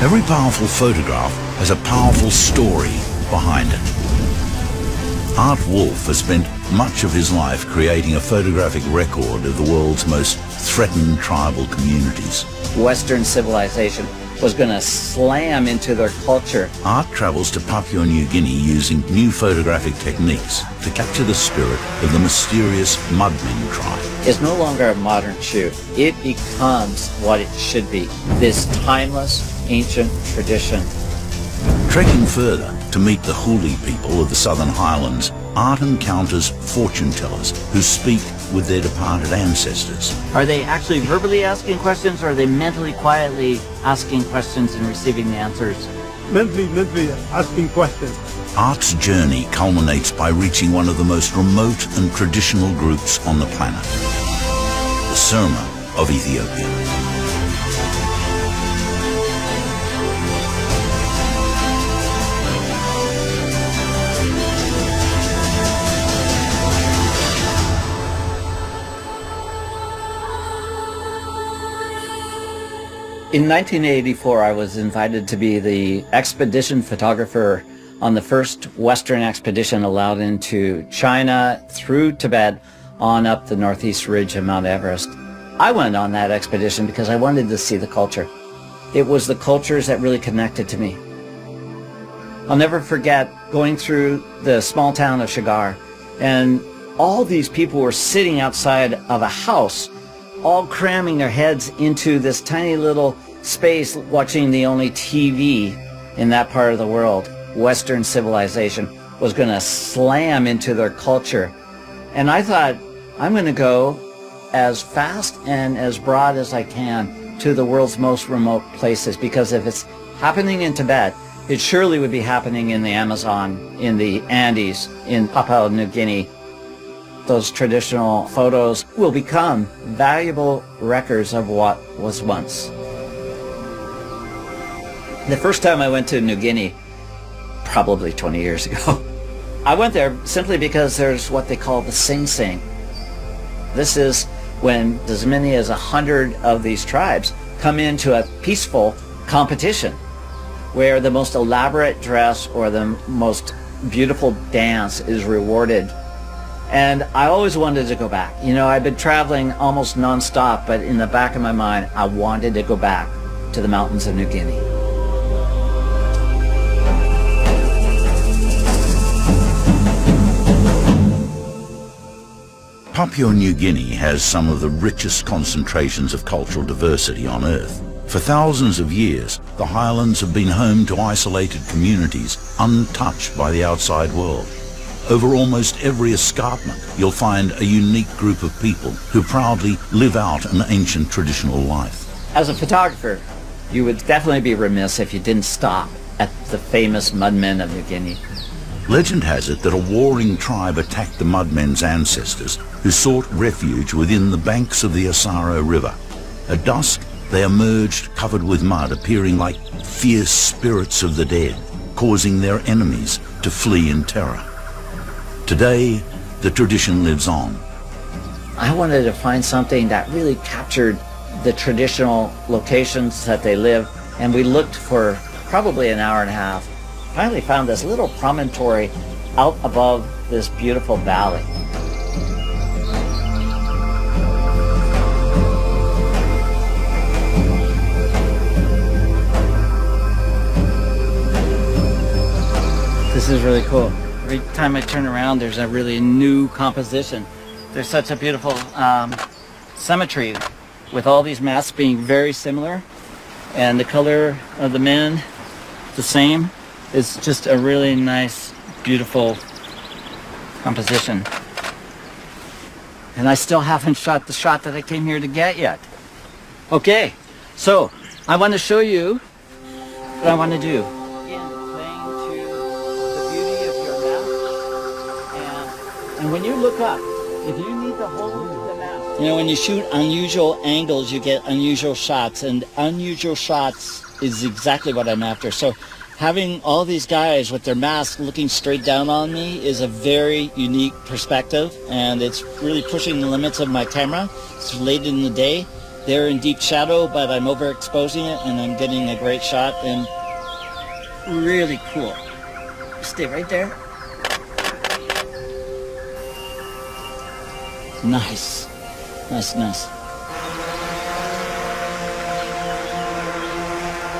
Every powerful photograph has a powerful story behind it. Art Wolfe has spent much of his life creating a photographic record of the world's most threatened tribal communities. Western civilization was going to slam into their culture. Art travels to Papua New Guinea using new photographic techniques to capture the spirit of the mysterious Mudmen tribe. It's no longer a modern shoot. It becomes what it should be, this timeless, ancient tradition. Trekking further to meet the Huli people of the Southern Highlands, Art encounters fortune tellers who speak with their departed ancestors. Are they actually verbally asking questions, or are they mentally, quietly asking questions and receiving the answers? Mentally asking questions. Art's journey culminates by reaching one of the most remote and traditional groups on the planet, the Surma of Ethiopia. In 1984, I was invited to be the expedition photographer on the first Western expedition allowed into China, through Tibet, on up the northeast ridge of Mount Everest. I went on that expedition because I wanted to see the culture. It was the cultures that really connected to me. I'll never forget going through the small town of Shigar, and all these people were sitting outside of a house, all cramming their heads into this tiny little space, watching the only TV in that part of the world. Western civilization was going to slam into their culture. And I thought, I'm going to go as fast and as broad as I can to the world's most remote places, because if it's happening in Tibet, it surely would be happening in the Amazon, in the Andes, in Papua New Guinea. Those traditional photos will become valuable records of what was once. The first time I went to New Guinea, probably 20 years ago, I went there simply because there's what they call the Sing Sing. This is when as many as 100 of these tribes come into a peaceful competition where the most elaborate dress or the most beautiful dance is rewarded. And I always wanted to go back. You know, I've been traveling almost non-stop, but in the back of my mind, I wanted to go back to the mountains of New Guinea. Papua New Guinea has some of the richest concentrations of cultural diversity on Earth. For thousands of years, the highlands have been home to isolated communities untouched by the outside world. Over almost every escarpment, you'll find a unique group of people who proudly live out an ancient traditional life. As a photographer, you would definitely be remiss if you didn't stop at the famous Mudmen of New Guinea. Legend has it that a warring tribe attacked the Mudmen's ancestors, who sought refuge within the banks of the Asaro River. At dusk, they emerged covered with mud, appearing like fierce spirits of the dead, causing their enemies to flee in terror. Today, the tradition lives on. I wanted to find something that really captured the traditional locations that they live, and we looked for probably an hour and a half. Finally found this little promontory out above this beautiful valley. This is really cool. Every time I turn around, there's a really new composition. There's such a beautiful symmetry with all these masks being very similar, and the color of the men the same. It's just a really nice, beautiful composition. And I still haven't shot the shot that I came here to get yet. Okay, so I want to show you what I want to do. And when you look up, if you need to hold the mask, you know, when you shoot unusual angles, you get unusual shots, and unusual shots is exactly what I'm after. So having all these guys with their masks looking straight down on me is a very unique perspective, and it's really pushing the limits of my camera. It's late in the day. They're in deep shadow, but I'm overexposing it and I'm getting a great shot, and really cool. Stay right there. Nice. Nice, nice.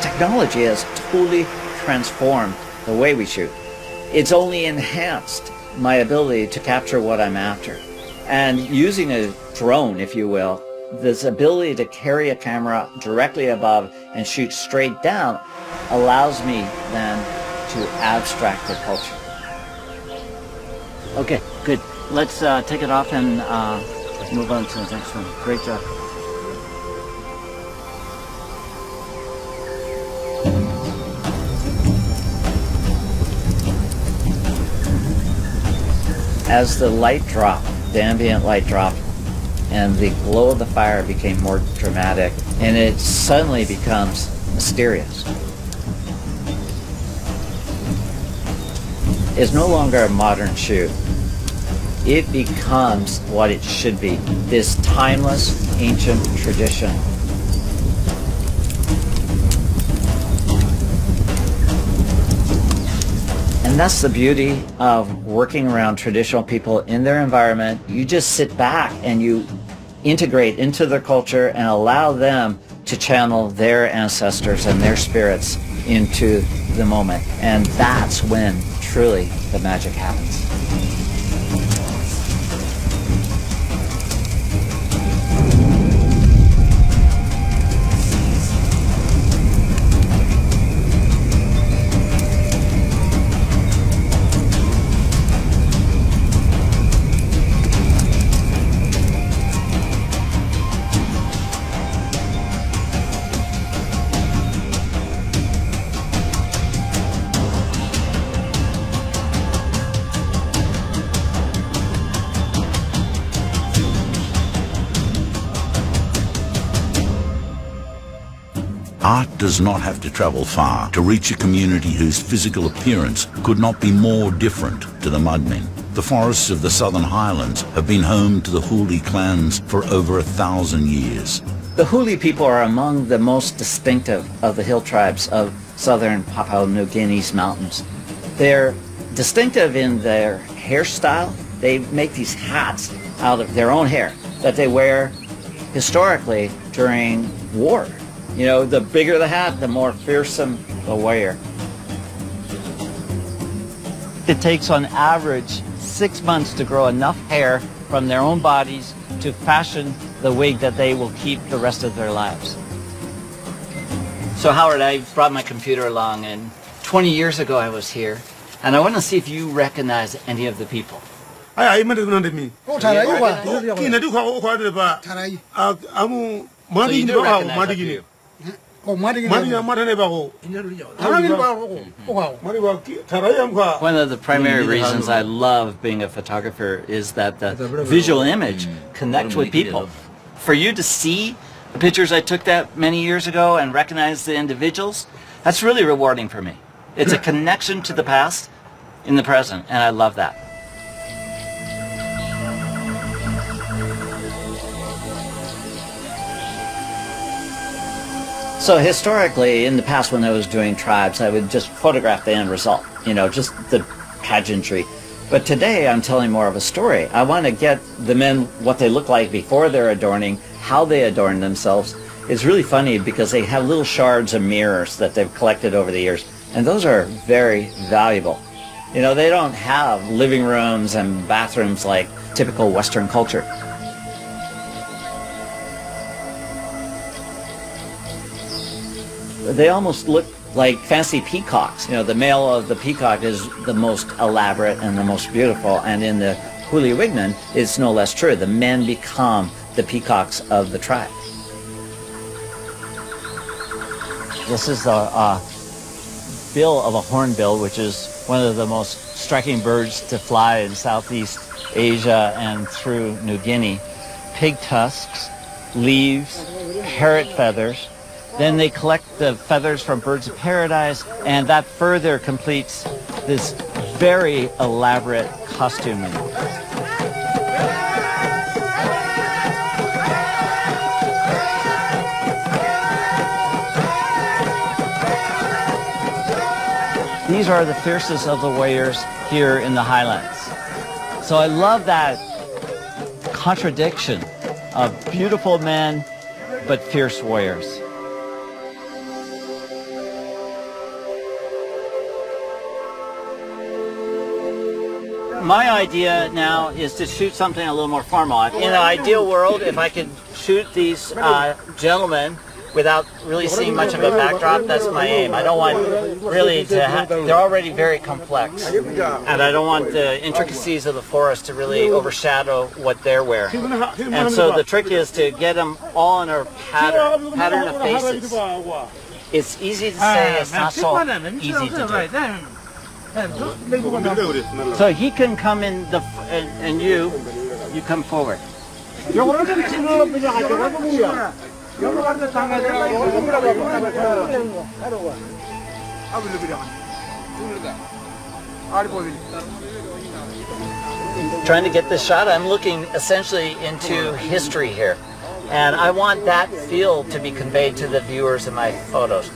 Technology has totally transformed the way we shoot. It's only enhanced my ability to capture what I'm after. And using a drone, if you will, this ability to carry a camera directly above and shoot straight down allows me then to abstract the culture. Okay, good. Let's take it off and move on to the next one. Great job. As the light dropped, the ambient light dropped, and the glow of the fire became more dramatic, and it suddenly becomes mysterious. It's no longer a modern shoot. It becomes what it should be, this timeless, ancient tradition. And that's the beauty of working around traditional people in their environment. You just sit back and you integrate into their culture and allow them to channel their ancestors and their spirits into the moment. And that's when truly the magic happens. Art does not have to travel far to reach a community whose physical appearance could not be more different to the Mudmen. The forests of the Southern Highlands have been home to the Huli clans for over 1,000 years. The Huli people are among the most distinctive of the hill tribes of southern Papua New Guinea's mountains. They're distinctive in their hairstyle. They make these hats out of their own hair that they wear historically during war. You know, the bigger the hat, the more fearsome the warrior. It takes on average 6 months to grow enough hair from their own bodies to fashion the wig that they will keep the rest of their lives. So Howard, I brought my computer along, and 20 years ago I was here, and I want to see if you recognize any of the people. So you do recognize a few. One of the primary reasons I love being a photographer is that the visual image connects with people. For you to see the pictures I took that many years ago and recognize the individuals, that's really rewarding for me. It's a connection to the past in the present, and I love that. So historically, in the past when I was doing tribes, I would just photograph the end result, you know, just the pageantry. But today I'm telling more of a story. I want to get the men what they look like before they're adorning, how they adorn themselves. It's really funny because they have little shards of mirrors that they've collected over the years, and those are very valuable. You know, they don't have living rooms and bathrooms like typical Western culture. They almost look like fancy peacocks. You know, the male of the peacock is the most elaborate and the most beautiful, and in the Huli Wigman, it's no less true. The men become the peacocks of the tribe. This is the bill of a hornbill, which is one of the most striking birds to fly in Southeast Asia and through New Guinea. Pig tusks, leaves, parrot feathers. Then they collect the feathers from birds of paradise, and that further completes this very elaborate costuming. these are the fiercest of the warriors here in the highlands. So I love that contradiction of beautiful men but fierce warriors. My idea now is to shoot something a little more formal. In an ideal world, if I could shoot these gentlemen without really seeing much of a backdrop, that's my aim. I don't want really to have, they're already very complex, and I don't want the intricacies of the forest to really overshadow what they're wearing. And so the trick is to get them all in a pattern of faces. It's easy to say, it's not so easy to do. So he can come in the, and you come forward. Trying to get this shot, I'm looking essentially into history here. And I want that feel to be conveyed to the viewers in my photos.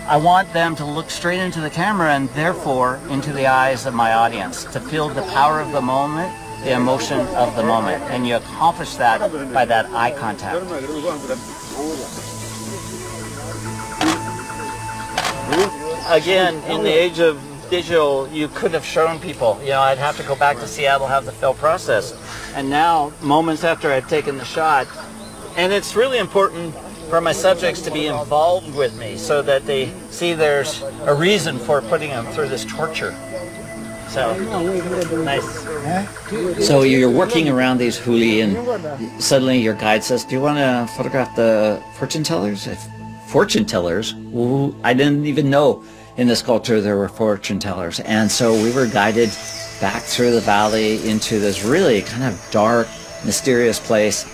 I want them to look straight into the camera and therefore into the eyes of my audience, to feel the power of the moment, the emotion of the moment. And you accomplish that by that eye contact. Again, in the age of digital, you could have shown people, you know, I'd have to go back to Seattle, have the fill process. And now, moments after I've taken the shot, and it's really important for my subjects to be involved with me so that they see there's a reason for putting them through this torture. So, nice. So you're working around these huli and suddenly your guide says, do you want to photograph the fortune tellers? Fortune tellers? Ooh, I didn't even know in this culture there were fortune tellers. And so we were guided back through the valley into this really kind of dark, mysterious place.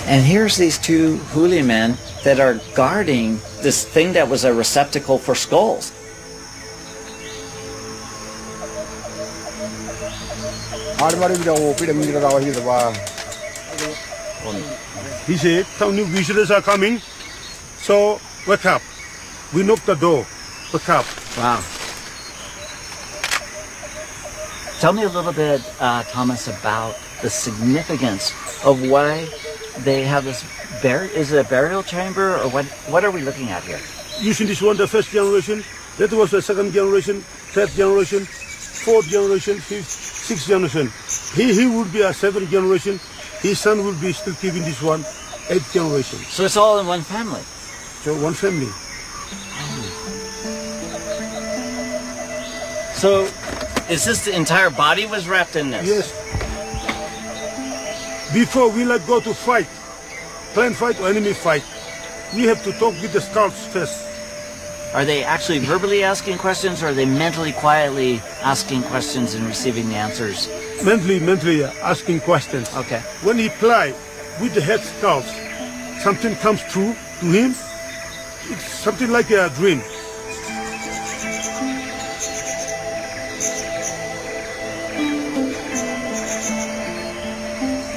And here's these two huli men that are guarding this thing that was a receptacle for skulls. He said, some new visitors are coming, so wake up. We knocked the door, wake up. Wow. Tell me a little bit, Thomas, about the significance of why they have this is it a burial chamber, or what are we looking at here? Using this one, the first generation, that was the second generation, third generation, fourth generation, fifth, sixth generation. He would be a seventh generation, his son will be still keeping this one, eighth generation. So it's all in one family? So one family. So is this the entire body was wrapped in this? Yes. Before we let go to fight, plan fight or enemy fight, we have to talk with the scouts first. Are they actually verbally asking questions, or are they mentally, quietly asking questions and receiving the answers? Mentally asking questions. Okay. When he fly with the head scouts, something comes true to him. It's something like a dream.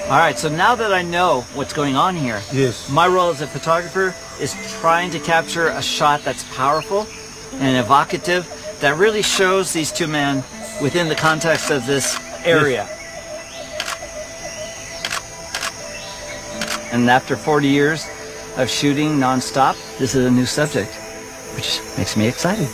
All right, so now that I know what's going on here, yes, my role as a photographer is trying to capture a shot that's powerful and evocative, that really shows these two men within the context of this area. Yes. And after 40 years of shooting non-stop, this is a new subject, which makes me excited.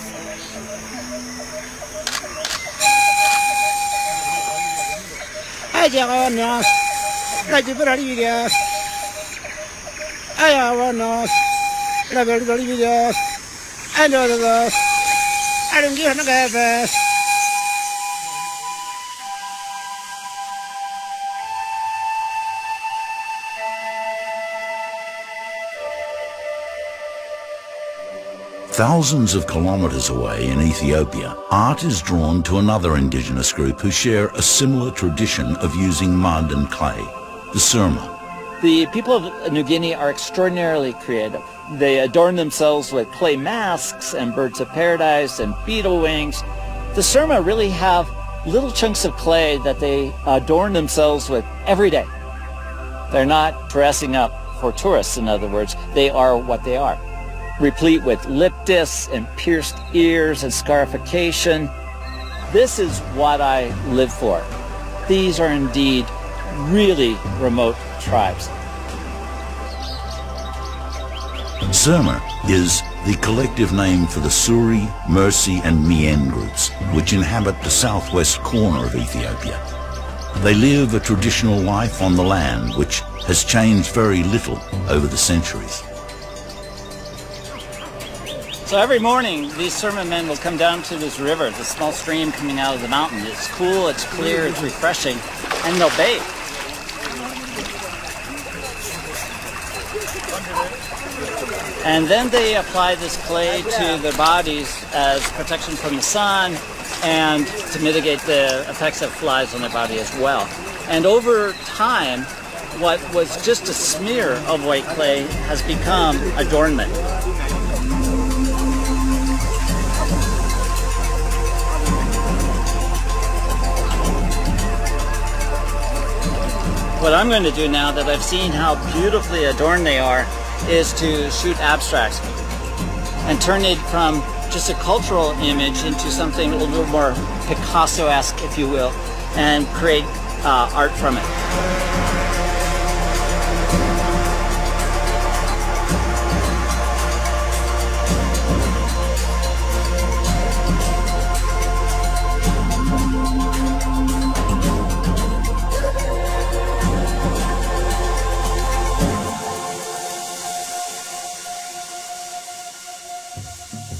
Thousands of kilometres away in Ethiopia, art is drawn to another indigenous group who share a similar tradition of using mud and clay, the Surma. The people of New Guinea are extraordinarily creative. They adorn themselves with clay masks and birds of paradise and beetle wings. The Surma really have little chunks of clay that they adorn themselves with every day. They're not dressing up for tourists, in other words. They are what they are, replete with lip discs and pierced ears and scarification. This is what I live for. These are indeed really remote tribes. Surma is the collective name for the Suri, Mursi and Mien groups, which inhabit the southwest corner of Ethiopia. They live a traditional life on the land, which has changed very little over the centuries. So every morning, these Surma men will come down to this river, the small stream coming out of the mountain. It's cool, it's clear, it's refreshing, and they'll bathe. And then they apply this clay to their bodies as protection from the sun and to mitigate the effects of flies on their body as well. And over time, what was just a smear of white clay has become adornment. What I'm going to do now that I've seen how beautifully adorned they are is to shoot abstracts and turn it from just a cultural image into something a little more Picasso-esque, if you will, and create art from it.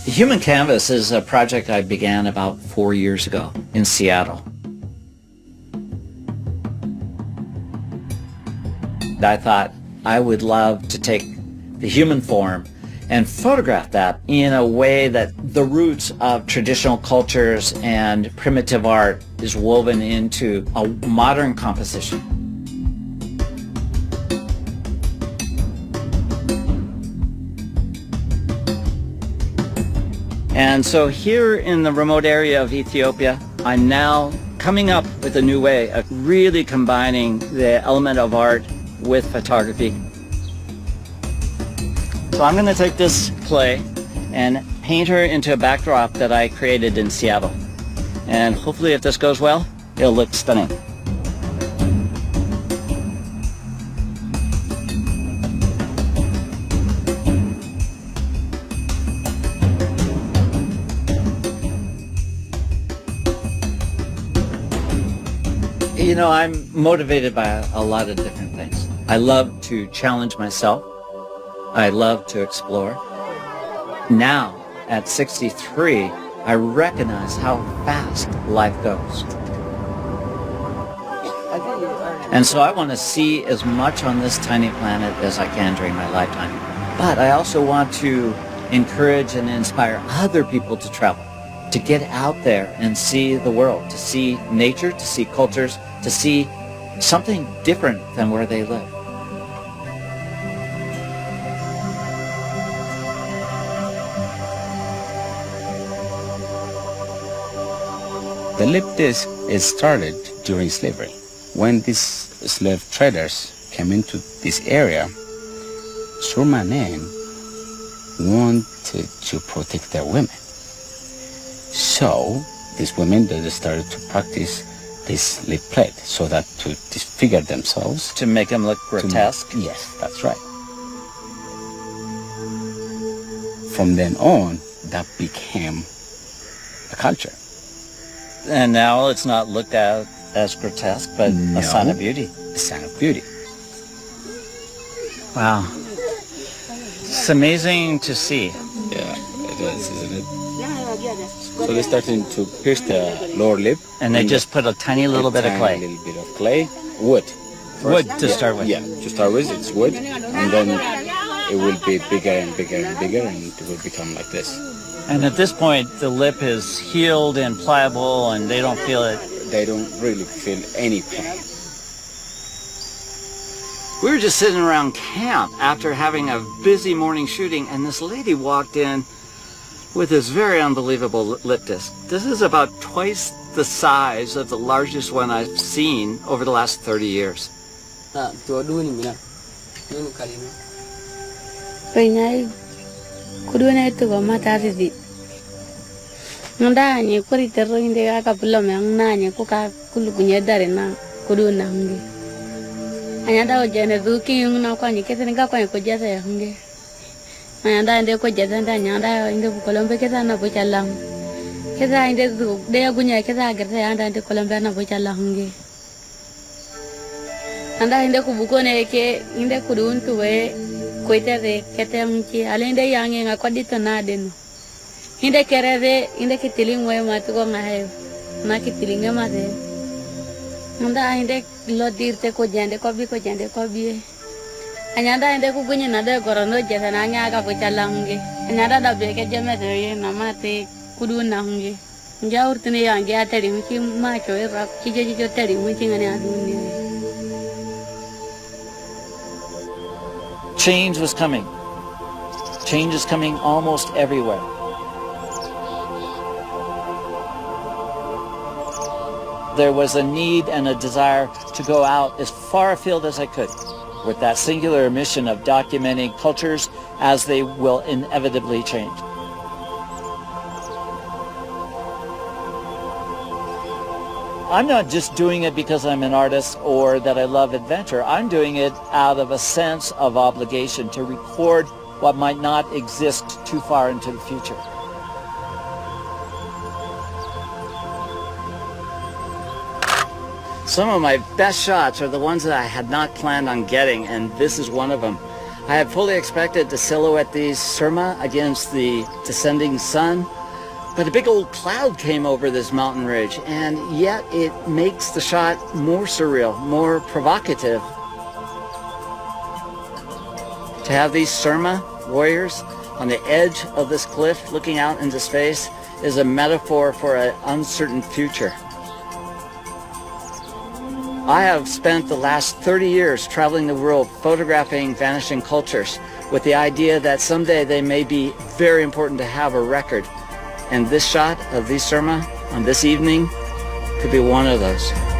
The Human Canvas is a project I began about 4 years ago in Seattle. I thought I would love to take the human form and photograph that in a way that the roots of traditional cultures and primitive art is woven into a modern composition. And so here in the remote area of Ethiopia, I'm now coming up with a new way of really combining the element of art with photography. So I'm going to take this clay and paint her into a backdrop that I created in Seattle. And hopefully if this goes well, it'll look stunning. You know, I'm motivated by a lot of different things. I love to challenge myself. I love to explore. Now, at 63, I recognize how fast life goes. And so I want to see as much on this tiny planet as I can during my lifetime. But I also want to encourage and inspire other people to travel, to get out there and see the world, to see nature, to see cultures, to see something different than where they live. The lip disc is started during slavery. When these slave traders came into this area, Surma men wanted to protect their women. So these women, they started to practice this lip plate so that to disfigure themselves. To make them look grotesque? Yes, that's right. From then on, that became a culture. And now it's not looked at as grotesque, but a sign of beauty. A sign of beauty. Wow. It's amazing to see. Yeah, it is, isn't it? So they're starting to pierce the lower lip. And they just put a tiny little bit of clay. A little bit of clay. Wood. Wood to start with. Yeah, to start with, it's wood. And then it will be bigger and bigger and bigger, and it will become like this. And at this point, the lip is healed and pliable, and they don't feel it. They don't really feel any pain. We were just sitting around camp after having a busy morning shooting, and this lady walked in with this very unbelievable lip disc. This is about twice the size of the largest one I've seen over the last 30 years. to do ni mina no kalino penyai kuduna itu ko mata di nda ni ko ritero inde aka pulo me nanya ko ka kulu kunya dare na kuduna ngi anya da ojene duki na kwa ni kete nga kwa ko jasa ya ngi anya da inde ko jasa nda nya da inde bu kolombe kete na bu chalam kete inde du de gunya kete agarta ya nda inde kolombe na bu chalam ngi anda inde ku bu ko ne ke inde kudun tuwe koitere kete mchi alinde yange nga kwadito na deno inde kereve inde kitilingwe matuko ngahe na kitilinge mate anda inde lodirte ko jende ko bi anyanda inde ku gunye na de gorono jesa na nya ka ko chalange anyanda da be ke jeme de ye na mate kudu na hunge njaurtene yange atari mchi ma cho era kijeje tari mchi ngane aduni. Change was coming. Change is coming almost everywhere. There was a need and a desire to go out as far afield as I could with that singular mission of documenting cultures as they will inevitably change. I'm not just doing it because I'm an artist or that I love adventure. I'm doing it out of a sense of obligation to record what might not exist too far into the future. Some of my best shots are the ones that I had not planned on getting, and this is one of them. I had fully expected to silhouette these Surma against the descending sun, but a big old cloud came over this mountain ridge, and yet it makes the shot more surreal, more provocative. To have these Surma warriors on the edge of this cliff looking out into space is a metaphor for an uncertain future. I have spent the last 30 years traveling the world photographing vanishing cultures with the idea that someday they may be very important to have a record. And this shot of these Surma on this evening could be one of those.